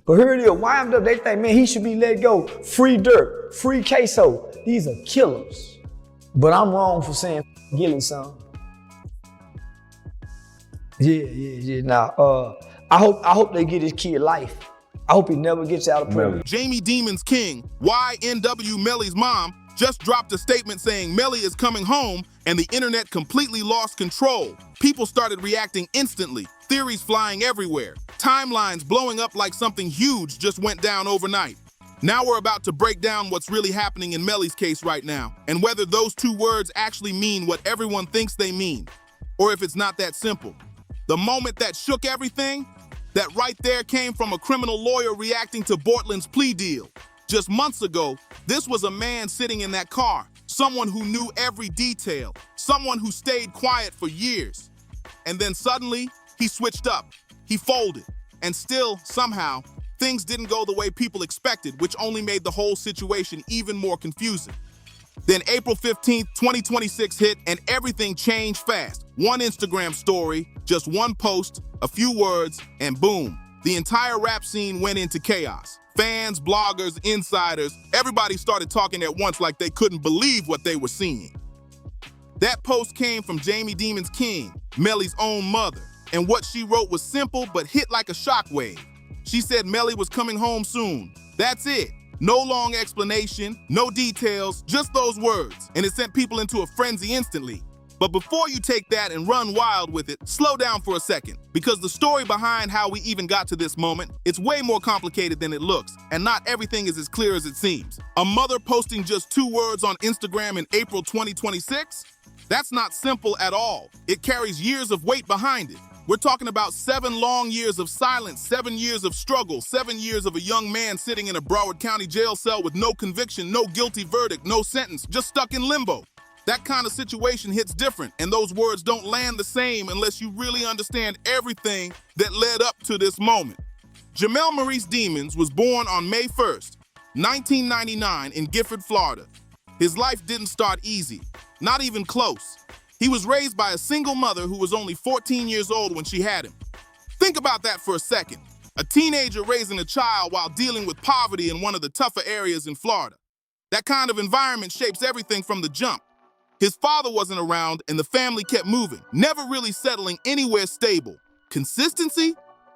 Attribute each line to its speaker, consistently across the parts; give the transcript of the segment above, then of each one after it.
Speaker 1: But here it is, YNW, they think, man, he should be let go. Free Dirt, free Queso. These are killers. But I'm wrong for saying Gilly, son. Yeah. Now, I hope they get his kid life. I hope he never gets out of prison.
Speaker 2: Jamie Demon's king, YNW Melly's mom, just dropped a statement saying Melly is coming home, and the internet completely lost control. People started reacting instantly, theories flying everywhere, timelines blowing up like something huge just went down overnight. Now we're about to break down what's really happening in Melly's case right now, and whether those two words actually mean what everyone thinks they mean, or if it's not that simple. The moment that shook everything, that right there came from a criminal lawyer reacting to Bortland's plea deal. Just months ago, this was a man sitting in that car, someone who knew every detail, someone who stayed quiet for years. And then suddenly, he switched up, he folded, and still, somehow, things didn't go the way people expected, which only made the whole situation even more confusing. Then April 15th, 2026 hit, and everything changed fast. One Instagram story, just one post, a few words, and boom, the entire rap scene went into chaos. Fans, bloggers, insiders, everybody started talking at once like they couldn't believe what they were seeing. That post came from Jamie Demon's king, Melly's own mother, and what she wrote was simple but hit like a shockwave. She said Melly was coming home soon. That's it. No long explanation, no details, just those words, and it sent people into a frenzy instantly. But before you take that and run wild with it, slow down for a second, because the story behind how we even got to this moment, it's way more complicated than it looks, and not everything is as clear as it seems. A mother posting just 2 words on Instagram in April 2026? That's not simple at all. It carries years of weight behind it. We're talking about 7 long years of silence, 7 years of struggle, 7 years of a young man sitting in a Broward County jail cell with no conviction, no guilty verdict, no sentence, just stuck in limbo. That kind of situation hits different, and those words don't land the same unless you really understand everything that led up to this moment. Jamel Maurice Demons was born on May 1st, 1999 in Gifford, Florida. His life didn't start easy, not even close. He was raised by a single mother who was only 14 years old when she had him. Think about that for a second. A teenager raising a child while dealing with poverty in one of the tougher areas in Florida. That kind of environment shapes everything from the jump. His father wasn't around and the family kept moving, never really settling anywhere stable. Consistency?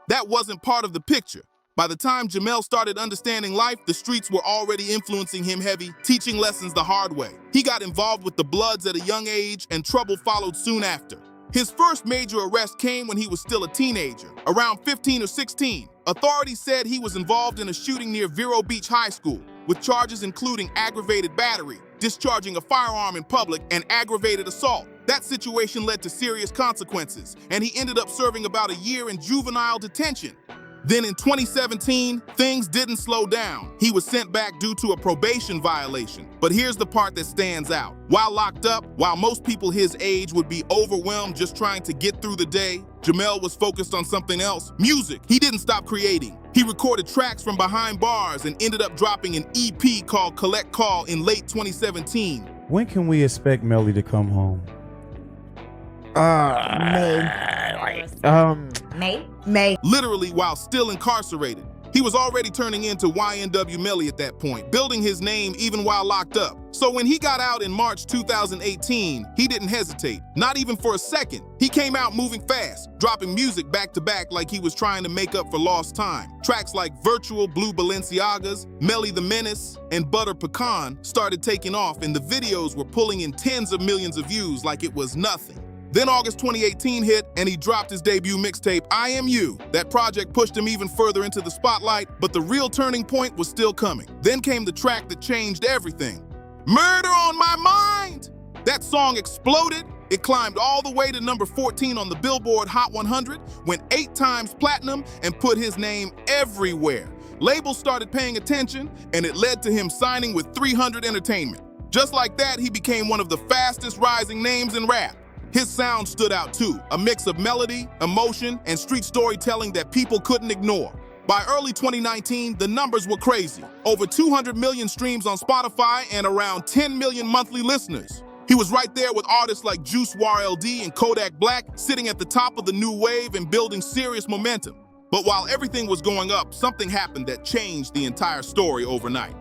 Speaker 2: That wasn't part of the picture. By the time Jamel started understanding life, the streets were already influencing him heavy, teaching lessons the hard way. He got involved with the Bloods at a young age, and trouble followed soon after. His first major arrest came when he was still a teenager, around 15 or 16. Authorities said he was involved in a shooting near Vero Beach High School, with charges including aggravated battery, discharging a firearm in public, and aggravated assault. That situation led to serious consequences, and he ended up serving about a year in juvenile detention. Then in 2017, things didn't slow down. He was sent back due to a probation violation. But here's the part that stands out. While locked up, while most people his age would be overwhelmed just trying to get through the day, Jamel was focused on something else: music. He didn't stop creating. He recorded tracks from behind bars and ended up dropping an EP called Collect Call in late 2017.
Speaker 3: When can we expect Melly to come home?
Speaker 4: May.
Speaker 2: Literally while still incarcerated. He was already turning into YNW Melly at that point, building his name even while locked up. So when he got out in March 2018, he didn't hesitate, not even for a second. He came out moving fast, dropping music back to back like he was trying to make up for lost time. Tracks like Virtual, Blue Balenciagas, Melly the Menace, and Butter Pecan started taking off, and the videos were pulling in tens of millions of views like it was nothing. Then August 2018 hit, and he dropped his debut mixtape, I Am You. That project pushed him even further into the spotlight, but the real turning point was still coming. Then came the track that changed everything. Murder on My Mind! That song exploded. It climbed all the way to number 14 on the Billboard Hot 100, went 8 times platinum, and put his name everywhere. Labels started paying attention, and it led to him signing with 300 Entertainment. Just like that, he became one of the fastest rising names in rap. His sound stood out too, a mix of melody, emotion, and street storytelling that people couldn't ignore. By early 2019, the numbers were crazy. Over 200 million streams on Spotify and around 10 million monthly listeners. He was right there with artists like Juice WRLD and Kodak Black, sitting at the top of the new wave and building serious momentum. But while everything was going up, something happened that changed the entire story overnight.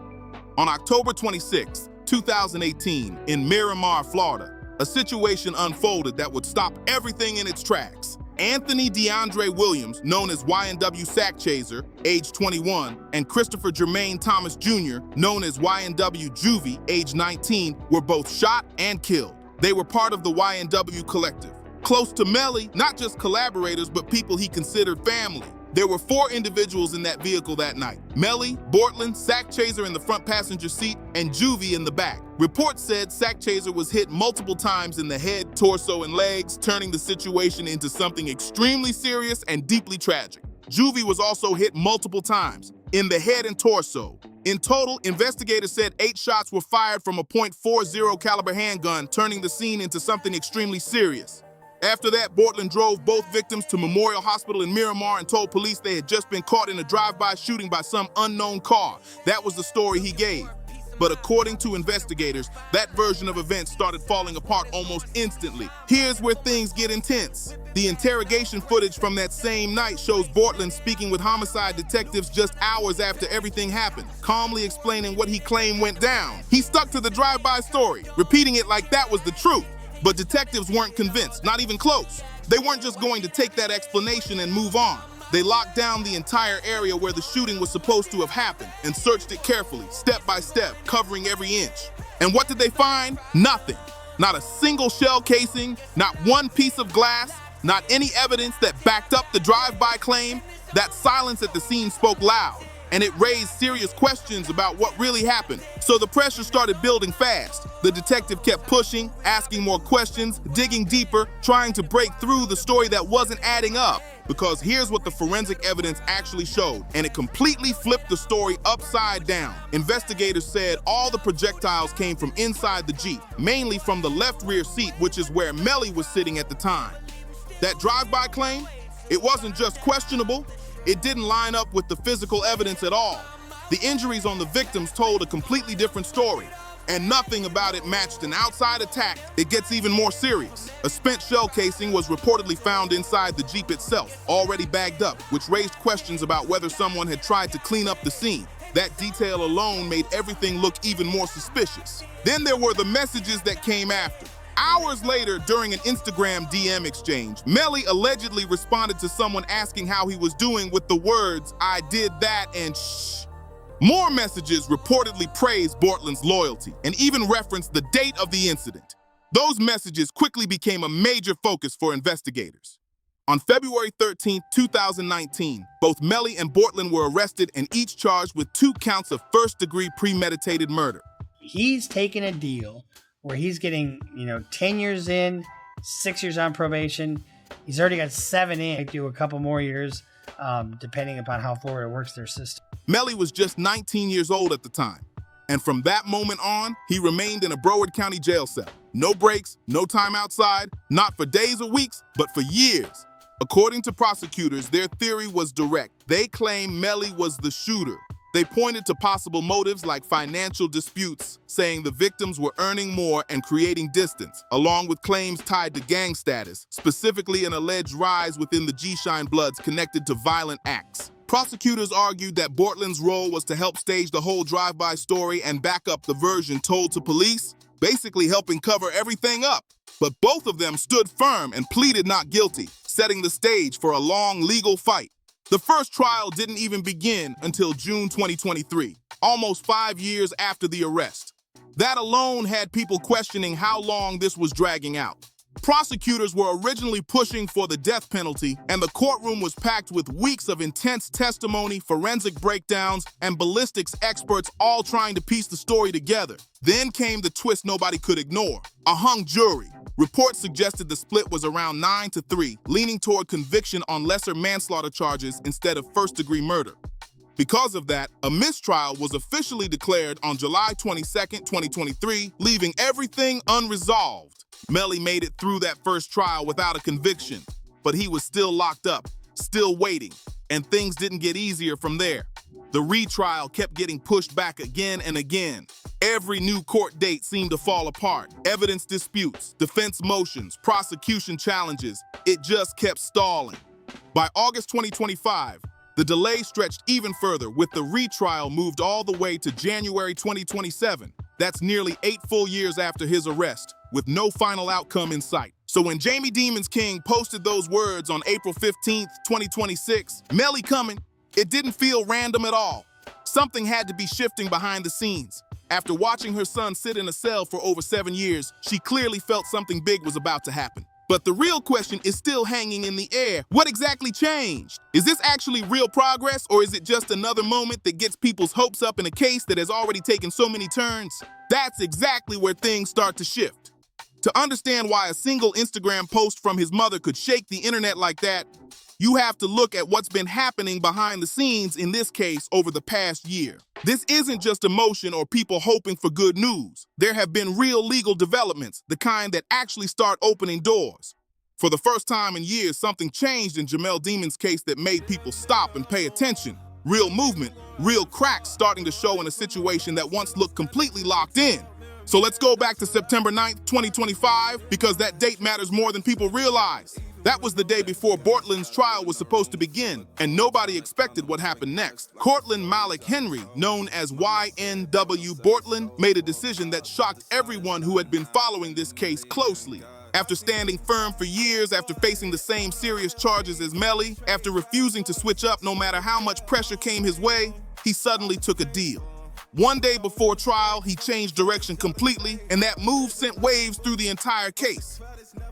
Speaker 2: On October 26, 2018, in Miramar, Florida, a situation unfolded that would stop everything in its tracks. Anthony DeAndre Williams, known as YNW Sack Chaser, age 21, and Christopher Jermaine Thomas Jr., known as YNW Juvie, age 19, were both shot and killed. They were part of the YNW collective. Close to Melly, not just collaborators, but people he considered family. There were 4 individuals in that vehicle that night: Melly, Bortland, Sack Chaser in the front passenger seat, and Juvie in the back. Reports said Sack Chaser was hit multiple times in the head, torso, and legs, turning the situation into something extremely serious and deeply tragic. Juvie was also hit multiple times in the head and torso. In total, investigators said 8 shots were fired from a .40 caliber handgun, turning the scene into something extremely serious. After that, Bortland drove both victims to Memorial Hospital in Miramar and told police they had just been caught in a drive-by shooting by some unknown car. That was the story he gave. But according to investigators, that version of events started falling apart almost instantly. Here's where things get intense. The interrogation footage from that same night shows Bortland speaking with homicide detectives just hours after everything happened, calmly explaining what he claimed went down. He stuck to the drive-by story, repeating it like that was the truth. But detectives weren't convinced, not even close. They weren't just going to take that explanation and move on. They locked down the entire area where the shooting was supposed to have happened and searched it carefully, step by step, covering every inch. And what did they find? Nothing. Not a single shell casing, not one piece of glass, not any evidence that backed up the drive-by claim. That silence at the scene spoke loud, and it raised serious questions about what really happened. So the pressure started building fast. The detective kept pushing, asking more questions, digging deeper, trying to break through the story that wasn't adding up. Because here's what the forensic evidence actually showed, and it completely flipped the story upside down. Investigators said all the projectiles came from inside the Jeep, mainly from the left rear seat, which is where Melly was sitting at the time. That drive-by claim, it wasn't just questionable, it didn't line up with the physical evidence at all. The injuries on the victims told a completely different story, and nothing about it matched an outside attack. It gets even more serious. A spent shell casing was reportedly found inside the Jeep itself, already bagged up, which raised questions about whether someone had tried to clean up the scene. That detail alone made everything look even more suspicious. Then there were the messages that came after. Hours later, during an Instagram DM exchange, Melly allegedly responded to someone asking how he was doing with the words, "I did that and shh." More messages reportedly praised Bortland's loyalty and even referenced the date of the incident. Those messages quickly became a major focus for investigators. On February 13, 2019, both Melly and Bortland were arrested and each charged with 2 counts of first-degree premeditated murder.
Speaker 4: He's taking a deal where he's getting, 10 years in, 6 years on probation. He's already got 7 in, do a couple more years, depending upon how Florida works their system.
Speaker 2: Melly was just 19 years old at the time, and from that moment on, he remained in a Broward County jail cell. No breaks, no time outside, not for days or weeks, but for years. According to prosecutors, their theory was direct. They claimed Melly was the shooter. They pointed to possible motives like financial disputes, saying the victims were earning more and creating distance, along with claims tied to gang status, specifically an alleged rise within the G-Shine Bloods connected to violent acts. Prosecutors argued that Bortland's role was to help stage the whole drive-by story and back up the version told to police, basically helping cover everything up. But both of them stood firm and pleaded not guilty, setting the stage for a long legal fight. The first trial didn't even begin until June 2023, almost 5 years after the arrest. That alone had people questioning how long this was dragging out. Prosecutors were originally pushing for the death penalty, and the courtroom was packed with weeks of intense testimony, forensic breakdowns, and ballistics experts all trying to piece the story together. Then came the twist nobody could ignore: a hung jury. Reports suggested the split was around 9-3, leaning toward conviction on lesser manslaughter charges instead of first-degree murder. Because of that, a mistrial was officially declared on July 22, 2023, leaving everything unresolved. Melly made it through that first trial without a conviction, but he was still locked up, still waiting, and things didn't get easier from there. The retrial kept getting pushed back again and again. Every new court date seemed to fall apart. Evidence disputes, defense motions, prosecution challenges. It just kept stalling. By August 2025, the delay stretched even further, with the retrial moved all the way to January 2027. That's nearly 8 full years after his arrest, with no final outcome in sight. So when Jamie Demons King posted those words on April 15th, 2026, Melly coming, it didn't feel random at all. Something had to be shifting behind the scenes. After watching her son sit in a cell for over 7 years, she clearly felt something big was about to happen. But the real question is still hanging in the air. What exactly changed? Is this actually real progress, or is it just another moment that gets people's hopes up in a case that has already taken so many turns? That's exactly where things start to shift. To understand why a single Instagram post from his mother could shake the internet like that, you have to look at what's been happening behind the scenes in this case over the past year. This isn't just emotion or people hoping for good news. There have been real legal developments, the kind that actually start opening doors. For the first time in years, something changed in Jamel Demon's case that made people stop and pay attention. Real movement, real cracks starting to show in a situation that once looked completely locked in. So let's go back to September 9th, 2025, because that date matters more than people realize. That was the day before Bortland's trial was supposed to begin, and nobody expected what happened next. Cortland Malik Henry, known as YNW Bortland, made a decision that shocked everyone who had been following this case closely. After standing firm for years, after facing the same serious charges as Melly, after refusing to switch up no matter how much pressure came his way, he suddenly took a deal. One day before trial, he changed direction completely, and that move sent waves through the entire case.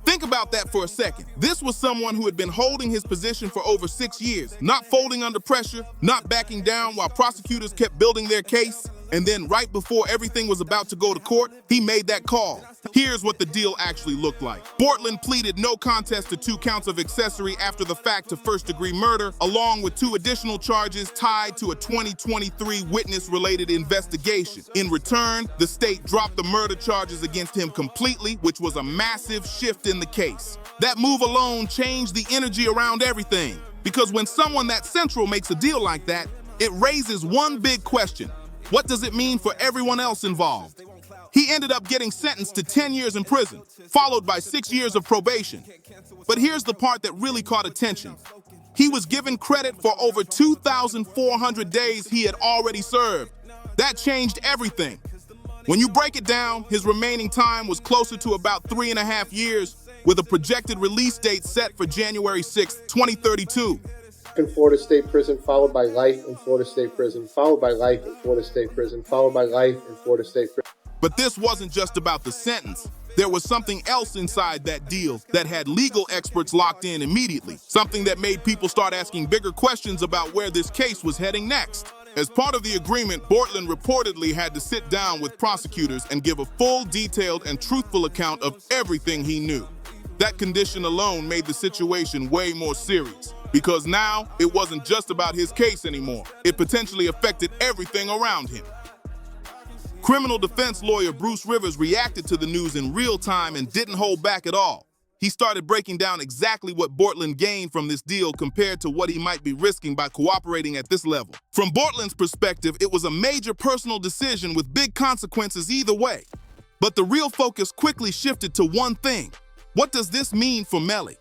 Speaker 2: Think about that for a second. This was someone who had been holding his position for over 6 years, not folding under pressure, not backing down while prosecutors kept building their case. And then right before everything was about to go to court, he made that call. Here's what the deal actually looked like. Bortland pleaded no contest to 2 counts of accessory after the fact to first-degree murder, along with 2 additional charges tied to a 2023 witness-related investigation. In return, the state dropped the murder charges against him completely, which was a massive shift in the case. That move alone changed the energy around everything, because when someone that central makes a deal like that, it raises one big question. What does it mean for everyone else involved? He ended up getting sentenced to 10 years in prison, followed by 6 years of probation. But here's the part that really caught attention. He was given credit for over 2,400 days he had already served. That changed everything. When you break it down, his remaining time was closer to about 3.5 years, with a projected release date set for January 6, 2032.
Speaker 5: In Florida State Prison, followed by life in Florida State Prison, followed by life in Florida State Prison, followed by life in Florida State Prison.
Speaker 2: But this wasn't just about the sentence. There was something else inside that deal that had legal experts locked in immediately, something that made people start asking bigger questions about where this case was heading next. As part of the agreement, Bortland reportedly had to sit down with prosecutors and give a full, detailed, and truthful account of everything he knew. That condition alone made the situation way more serious, because now it wasn't just about his case anymore. It potentially affected everything around him. Criminal defense lawyer Bruce Rivers reacted to the news in real time and didn't hold back at all. He started breaking down exactly what Bortland gained from this deal compared to what he might be risking by cooperating at this level. From Bortland's perspective, it was a major personal decision with big consequences either way. But the real focus quickly shifted to one thing. What does this mean for Melly?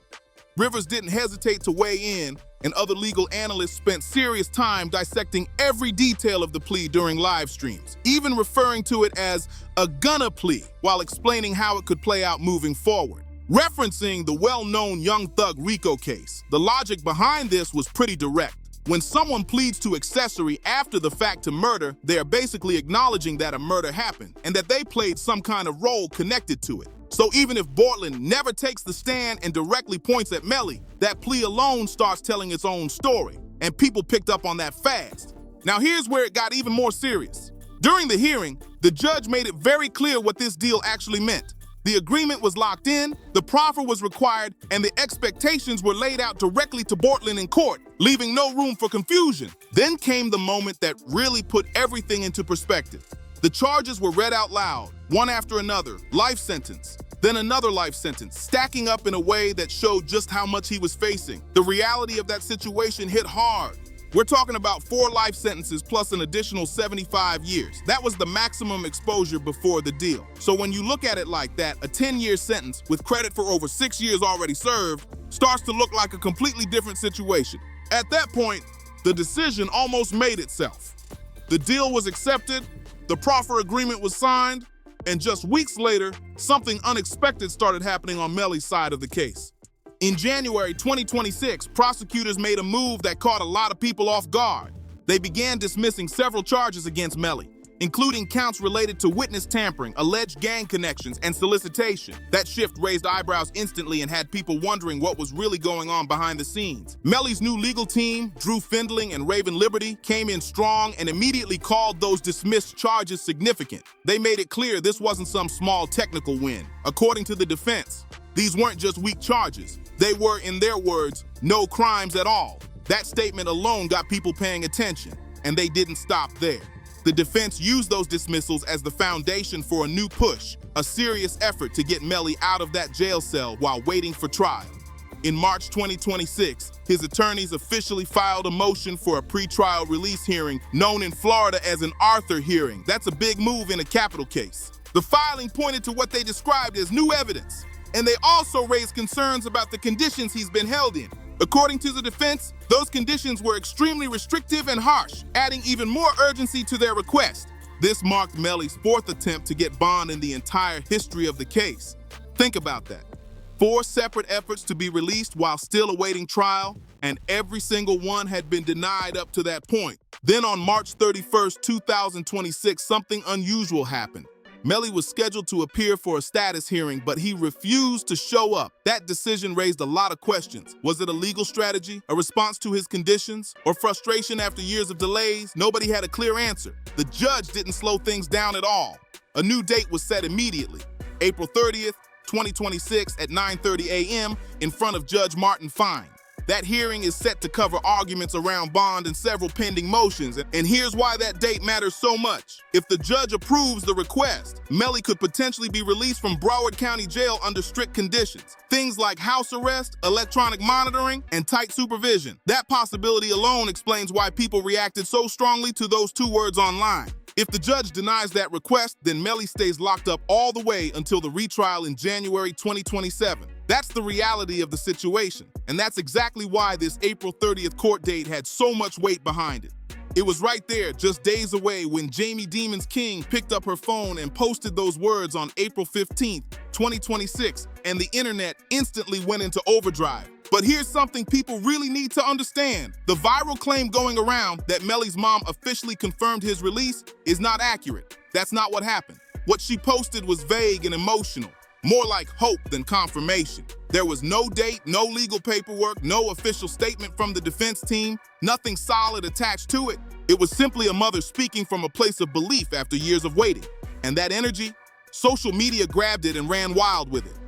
Speaker 2: Rivers didn't hesitate to weigh in, and other legal analysts spent serious time dissecting every detail of the plea during live streams, even referring to it as a gonna plea while explaining how it could play out moving forward. Referencing the well-known Young Thug RICO case, the logic behind this was pretty direct. When someone pleads to accessory after the fact to murder, they are basically acknowledging that a murder happened and that they played some kind of role connected to it. So even if Bortland never takes the stand and directly points at Melly, that plea alone starts telling its own story, and people picked up on that fast. Now here's where it got even more serious. During the hearing, the judge made it very clear what this deal actually meant. The agreement was locked in, the proffer was required, and the expectations were laid out directly to Bortland in court, leaving no room for confusion. Then came the moment that really put everything into perspective. The charges were read out loud, one after another, life sentence, then another life sentence, stacking up in a way that showed just how much he was facing. The reality of that situation hit hard. We're talking about 4 life sentences plus an additional 75 years. That was the maximum exposure before the deal. So when you look at it like that, a 10-year sentence with credit for over 6 years already served starts to look like a completely different situation. At that point, the decision almost made itself. The deal was accepted, the proffer agreement was signed, and just weeks later, something unexpected started happening on Melly's side of the case. In January 2026, prosecutors made a move that caught a lot of people off guard. They began dismissing several charges against Melly, including counts related to witness tampering, alleged gang connections, and solicitation. That shift raised eyebrows instantly and had people wondering what was really going on behind the scenes. Melly's new legal team, Drew Findling and Raven Liberty, came in strong and immediately called those dismissed charges significant. They made it clear this wasn't some small technical win. According to the defense, these weren't just weak charges. They were, in their words, no crimes at all. That statement alone got people paying attention, and they didn't stop there. The defense used those dismissals as the foundation for a new push, a serious effort to get Melly out of that jail cell while waiting for trial. In March 2026, his attorneys officially filed a motion for a pretrial release hearing known in Florida as an Arthur hearing. That's a big move in a capital case. The filing pointed to what they described as new evidence, and they also raised concerns about the conditions he's been held in. According to the defense, those conditions were extremely restrictive and harsh, adding even more urgency to their request. This marked Melly's fourth attempt to get bond in the entire history of the case. Think about that. 4 separate efforts to be released while still awaiting trial, and every single one had been denied up to that point. Then on March 31st, 2026, something unusual happened. Melly was scheduled to appear for a status hearing, but he refused to show up. That decision raised a lot of questions. Was it a legal strategy, a response to his conditions, or frustration after years of delays? Nobody had a clear answer. The judge didn't slow things down at all. A new date was set immediately, April 30th, 2026 at 9:30 a.m. in front of Judge Martin Fine. That hearing is set to cover arguments around bond and several pending motions, and here's why that date matters so much. If the judge approves the request, Melly could potentially be released from Broward County Jail under strict conditions. Things like house arrest, electronic monitoring, and tight supervision. That possibility alone explains why people reacted so strongly to those 2 words online. If the judge denies that request, then Melly stays locked up all the way until the retrial in January 2027. That's the reality of the situation, and that's exactly why this April 30th court date had so much weight behind it. It was right there, just days away, when Jamie Demons King picked up her phone and posted those words on April 15th, 2026, and the internet instantly went into overdrive. But here's something people really need to understand. The viral claim going around that Melly's mom officially confirmed his release is not accurate. That's not what happened. What she posted was vague and emotional, more like hope than confirmation. There was no date, no legal paperwork, no official statement from the defense team, nothing solid attached to it. It was simply a mother speaking from a place of belief after years of waiting. And that energy, social media grabbed it and ran wild with it.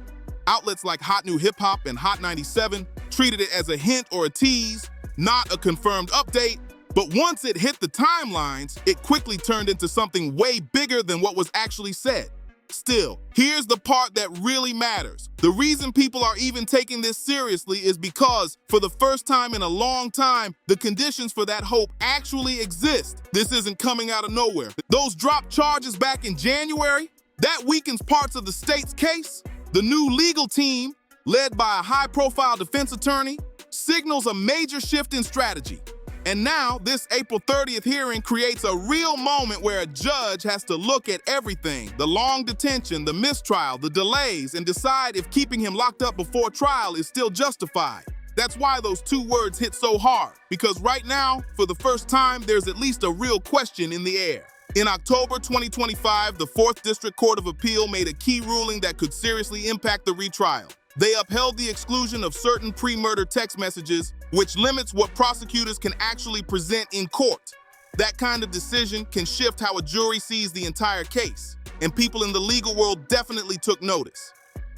Speaker 2: Outlets like Hot New Hip Hop and Hot 97 treated it as a hint or a tease, not a confirmed update. But once it hit the timelines, it quickly turned into something way bigger than what was actually said. Still, here's the part that really matters. The reason people are even taking this seriously is because, for the first time in a long time, the conditions for that hope actually exist. This isn't coming out of nowhere. Those dropped charges back in January, that weakens parts of the state's case. The new legal team, led by a high-profile defense attorney, signals a major shift in strategy. And now, this April 30th hearing creates a real moment where a judge has to look at everything, the long detention, the mistrial, the delays, and decide if keeping him locked up before trial is still justified. That's why those 2 words hit so hard, because right now, for the first time, there's at least a real question in the air. In October 2025, the 4th District Court of Appeal made a key ruling that could seriously impact the retrial. They upheld the exclusion of certain pre-murder text messages, which limits what prosecutors can actually present in court. That kind of decision can shift how a jury sees the entire case, and people in the legal world definitely took notice.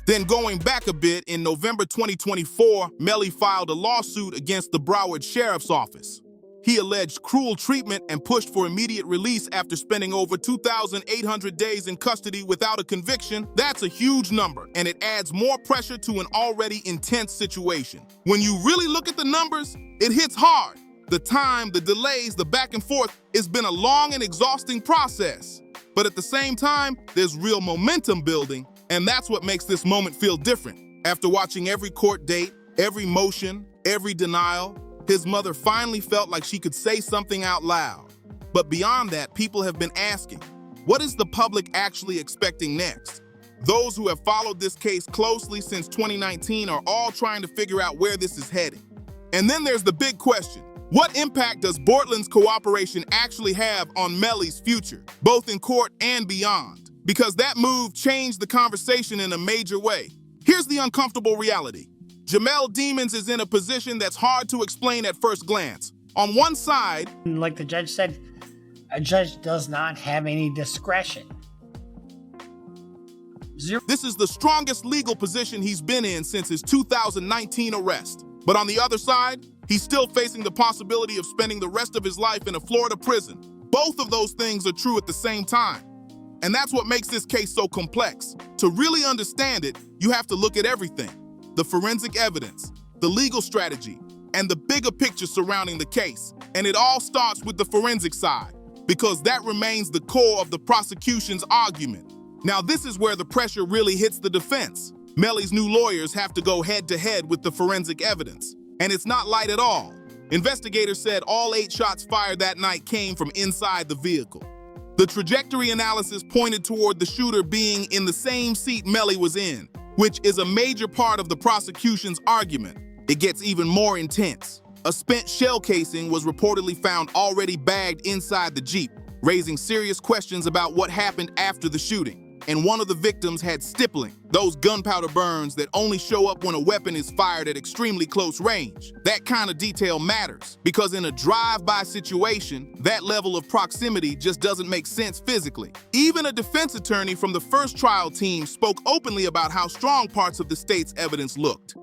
Speaker 2: Then going back a bit, in November 2024, Melly filed a lawsuit against the Broward Sheriff's Office. He alleged cruel treatment and pushed for immediate release after spending over 2,800 days in custody without a conviction. That's a huge number, and it adds more pressure to an already intense situation. When you really look at the numbers, it hits hard. The time, the delays, the back and forth, it's been a long and exhausting process. But at the same time, there's real momentum building, and that's what makes this moment feel different. After watching every court date, Every motion, every denial, his mother finally felt like she could say something out loud. But beyond that, people have been asking, what is the public actually expecting next? Those who have followed this case closely since 2019 are all trying to figure out where this is heading. And then there's the big question. What impact does Bortland's cooperation actually have on Melly's future, both in court and beyond? Because that move changed the conversation in a major way. Here's the uncomfortable reality. Jamel Demons is in a position that's hard to explain at first glance. On one side,
Speaker 4: like the judge said, a judge does not have any discretion.
Speaker 2: This is the strongest legal position he's been in since his 2019 arrest. But on the other side, he's still facing the possibility of spending the rest of his life in a Florida prison. Both of those things are true at the same time. And that's what makes this case so complex. To really understand it, you have to look at everything. The forensic evidence, the legal strategy, and the bigger picture surrounding the case. And it all starts with the forensic side, because that remains the core of the prosecution's argument. Now, this is where the pressure really hits the defense. Melly's new lawyers have to go head-to-head with the forensic evidence. And it's not light at all. Investigators said all 8 shots fired that night came from inside the vehicle. The trajectory analysis pointed toward the shooter being in the same seat Melly was in, which is a major part of the prosecution's argument. It gets even more intense. A spent shell casing was reportedly found already bagged inside the Jeep, raising serious questions about what happened after the shooting. And one of the victims had stippling, those gunpowder burns that only show up when a weapon is fired at extremely close range. That kind of detail matters, because in a drive-by situation, that level of proximity just doesn't make sense physically. Even a defense attorney from the first trial team spoke openly about how strong parts of the state's evidence looked.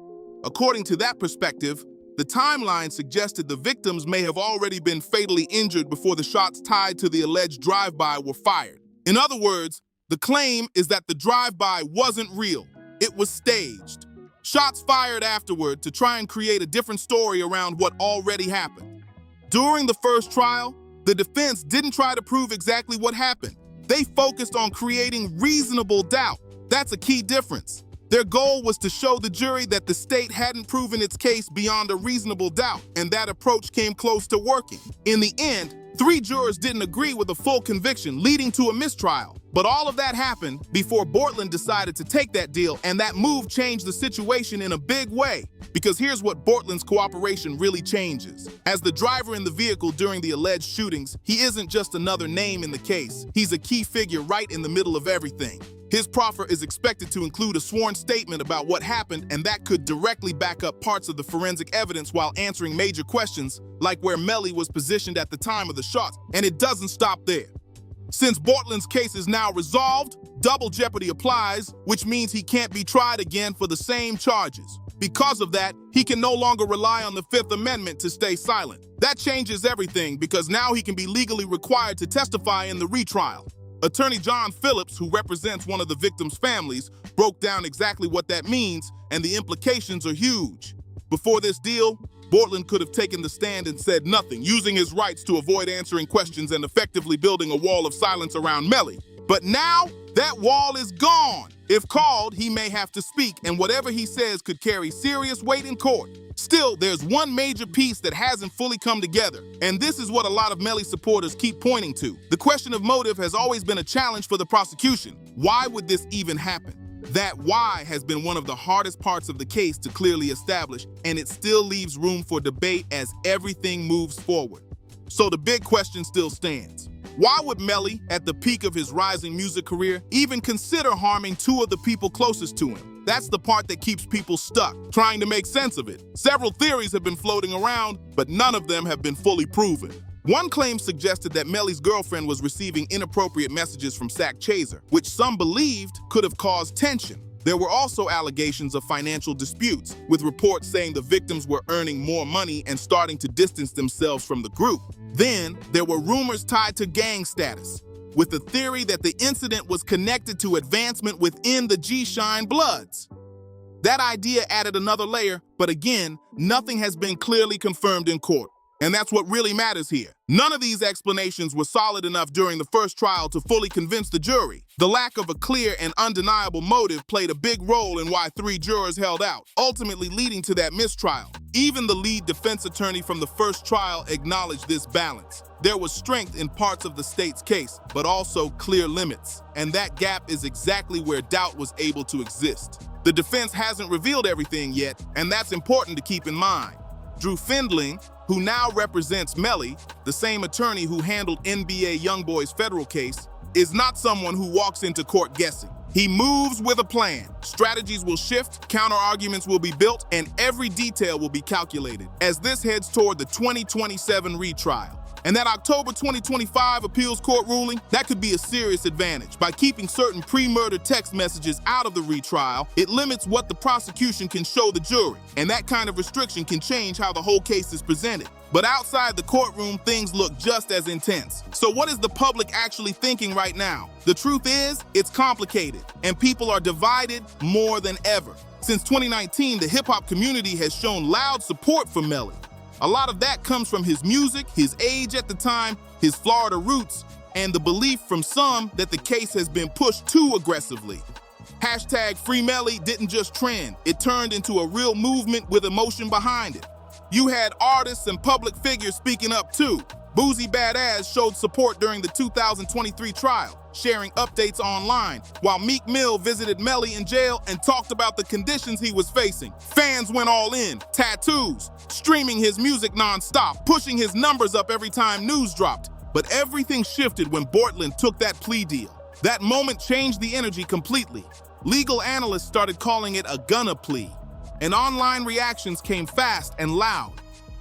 Speaker 2: According to that perspective, the timeline suggested the victims may have already been fatally injured before the shots tied to the alleged drive-by were fired. In other words, the claim is that the drive-by wasn't real. It was staged. Shots fired afterward to try and create a different story around what already happened. During the first trial, the defense didn't try to prove exactly what happened. They focused on creating reasonable doubt. That's a key difference. Their goal was to show the jury that the state hadn't proven its case beyond a reasonable doubt, and that approach came close to working. In the end, 3 jurors didn't agree with a full conviction, leading to a mistrial. But all of that happened before Bortland decided to take that deal, and that move changed the situation in a big way. Because here's what Bortland's cooperation really changes. As the driver in the vehicle during the alleged shootings, he isn't just another name in the case. He's a key figure right in the middle of everything. His proffer is expected to include a sworn statement about what happened, and that could directly back up parts of the forensic evidence while answering major questions, like where Melly was positioned at the time of the shots. And it doesn't stop there. Since Bortland's case is now resolved, double jeopardy applies, which means he can't be tried again for the same charges. Because of that, he can no longer rely on the Fifth Amendment to stay silent. That changes everything, because now he can be legally required to testify in the retrial. Attorney John Phillips, who represents one of the victims' families, broke down exactly what that means, and the implications are huge. Before this deal, Bortland could have taken the stand and said nothing, using his rights to avoid answering questions and effectively building a wall of silence around Melly. But now, that wall is gone. If called, he may have to speak, and whatever he says could carry serious weight in court. Still, there's one major piece that hasn't fully come together, and this is what a lot of Melly supporters keep pointing to. The question of motive has always been a challenge for the prosecution. Why would this even happen? That why has been one of the hardest parts of the case to clearly establish, and it still leaves room for debate as everything moves forward. So the big question still stands. Why would Melly, at the peak of his rising music career, even consider harming 2 of the people closest to him? That's the part that keeps people stuck, trying to make sense of it. Several theories have been floating around, but none of them have been fully proven. One claim suggested that Melly's girlfriend was receiving inappropriate messages from Zach Chaser, which some believed could have caused tension. There were also allegations of financial disputes, with reports saying the victims were earning more money and starting to distance themselves from the group. Then, there were rumors tied to gang status, with the theory that the incident was connected to advancement within the G-Shine Bloods. That idea added another layer, but again, nothing has been clearly confirmed in court. And that's what really matters here. None of these explanations were solid enough during the first trial to fully convince the jury. The lack of a clear and undeniable motive played a big role in why 3 jurors held out, ultimately leading to that mistrial. Even the lead defense attorney from the first trial acknowledged this balance. There was strength in parts of the state's case, but also clear limits. And that gap is exactly where doubt was able to exist. The defense hasn't revealed everything yet, and that's important to keep in mind. Drew Findling, who now represents Melly, the same attorney who handled NBA YoungBoy's federal case, is not someone who walks into court guessing. He moves with a plan. Strategies will shift, counter-arguments will be built, and every detail will be calculated as this heads toward the 2027 retrial. And that October 2025 appeals court ruling, that could be a serious advantage. By keeping certain pre-murder text messages out of the retrial, it limits what the prosecution can show the jury. And that kind of restriction can change how the whole case is presented. But outside the courtroom, things look just as intense. So what is the public actually thinking right now? The truth is, it's complicated, and people are divided more than ever. Since 2019, the hip-hop community has shown loud support for Melly. A lot of that comes from his music, his age at the time, his Florida roots, and the belief from some that the case has been pushed too aggressively. Hashtag Free Melly didn't just trend, it turned into a real movement with emotion behind it. You had artists and public figures speaking up too. Boozy Badass showed support during the 2023 trial, sharing updates online, while Meek Mill visited Melly in jail and talked about the conditions he was facing. Fans went all in, tattoos, streaming his music nonstop, pushing his numbers up every time news dropped. But everything shifted when Bortland took that plea deal. That moment changed the energy completely. Legal analysts started calling it a gunna plea, and online reactions came fast and loud.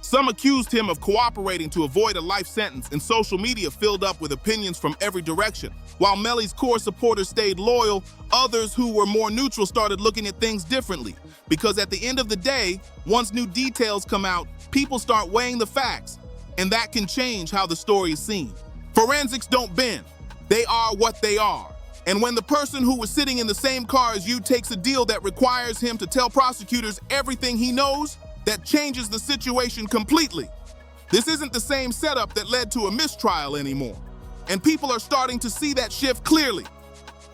Speaker 2: Some accused him of cooperating to avoid a life sentence, and social media filled up with opinions from every direction. While Melly's core supporters stayed loyal, others who were more neutral started looking at things differently. Because at the end of the day, once new details come out, people start weighing the facts, and that can change how the story is seen. Forensics don't bend. They are what they are. And when the person who was sitting in the same car as you takes a deal that requires him to tell prosecutors everything he knows, that changes the situation completely. This isn't the same setup that led to a mistrial anymore. And people are starting to see that shift clearly.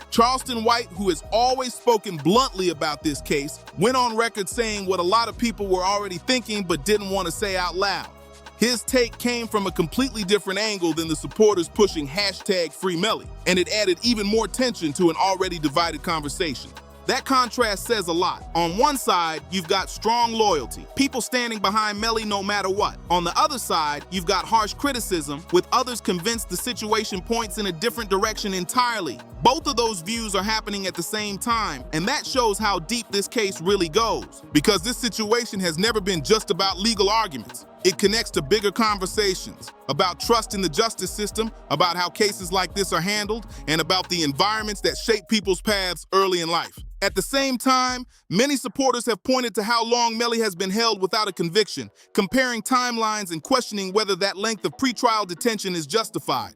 Speaker 2: Charleston White, who has always spoken bluntly about this case, went on record saying what a lot of people were already thinking but didn't want to say out loud. His take came from a completely different angle than the supporters pushing hashtag Free Melly, and it added even more tension to an already divided conversation. That contrast says a lot. On one side, you've got strong loyalty, people standing behind Melly no matter what. On the other side, you've got harsh criticism, with others convinced the situation points in a different direction entirely. Both of those views are happening at the same time, and that shows how deep this case really goes. Because this situation has never been just about legal arguments. It connects to bigger conversations about trust in the justice system, about how cases like this are handled, and about the environments that shape people's paths early in life. At the same time, many supporters have pointed to how long Melly has been held without a conviction, comparing timelines and questioning whether that length of pretrial detention is justified.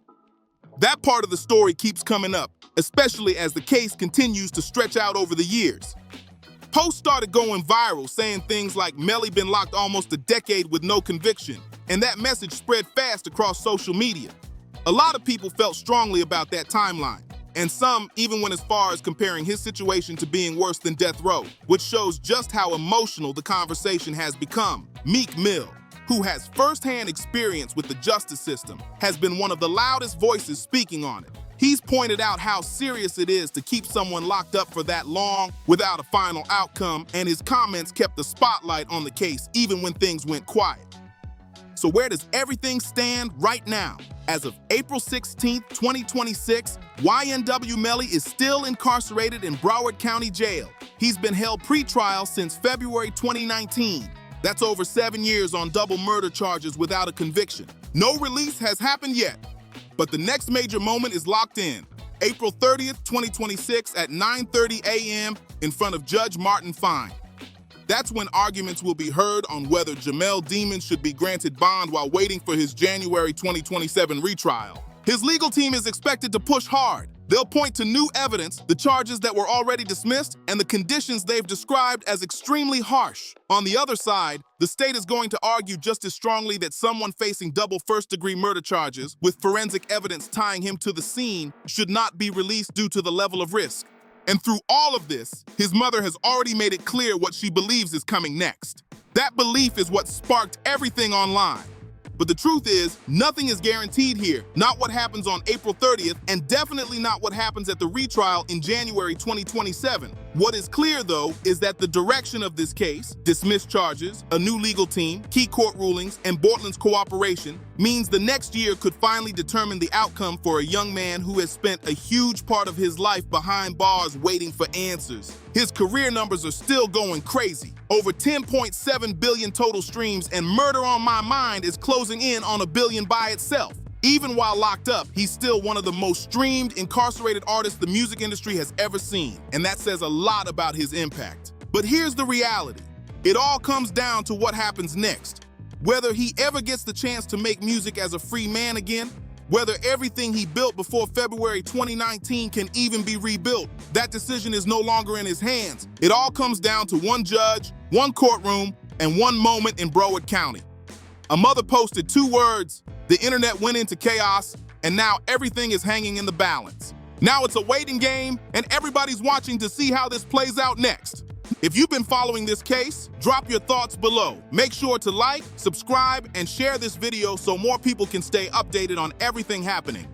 Speaker 2: That part of the story keeps coming up, especially as the case continues to stretch out over the years. Posts started going viral saying things like Melly been locked almost a decade with no conviction, and that message spread fast across social media. A lot of people felt strongly about that timeline, and some even went as far as comparing his situation to being worse than death row, which shows just how emotional the conversation has become. Meek Mill, who has firsthand experience with the justice system, has been one of the loudest voices speaking on it. He's pointed out how serious it is to keep someone locked up for that long without a final outcome, and his comments kept the spotlight on the case even when things went quiet. So where does everything stand right now? As of April 16, 2026, YNW Melly is still incarcerated in Broward County Jail. He's been held pre-trial since February 2019. That's over 7 years on double murder charges without a conviction. No release has happened yet. But the next major moment is locked in. April 30th, 2026 at 9:30 a.m. in front of Judge Martin Fine. That's when arguments will be heard on whether Jamel Demon should be granted bond while waiting for his January 2027 retrial. His legal team is expected to push hard, They'll point to new evidence, the charges that were already dismissed, and the conditions they've described as extremely harsh. On the other side, the state is going to argue just as strongly that someone facing double first-degree murder charges, with forensic evidence tying him to the scene, should not be released due to the level of risk. And through all of this, his mother has already made it clear what she believes is coming next. That belief is what sparked everything online. But the truth is, nothing is guaranteed here. Not what happens on April 30th, and definitely not what happens at the retrial in January 2027. What is clear, though, is that the direction of this case, dismissed charges, a new legal team, key court rulings, and Bortland's cooperation, means the next year could finally determine the outcome for a young man who has spent a huge part of his life behind bars waiting for answers. His career numbers are still going crazy. Over 10.7 billion total streams, and Murder on My Mind is closing in on 1 billion by itself. Even while locked up, he's still one of the most streamed, incarcerated artists the music industry has ever seen, and that says a lot about his impact. But here's the reality. It all comes down to what happens next. Whether he ever gets the chance to make music as a free man again, whether everything he built before February 2019 can even be rebuilt, that decision is no longer in his hands. It all comes down to one judge, one courtroom, and one moment in Broward County. A mother posted 2 words, the internet went into chaos, and now everything is hanging in the balance. Now it's a waiting game, and everybody's watching to see how this plays out next. If you've been following this case, drop your thoughts below. Make sure to like, subscribe, and share this video so more people can stay updated on everything happening.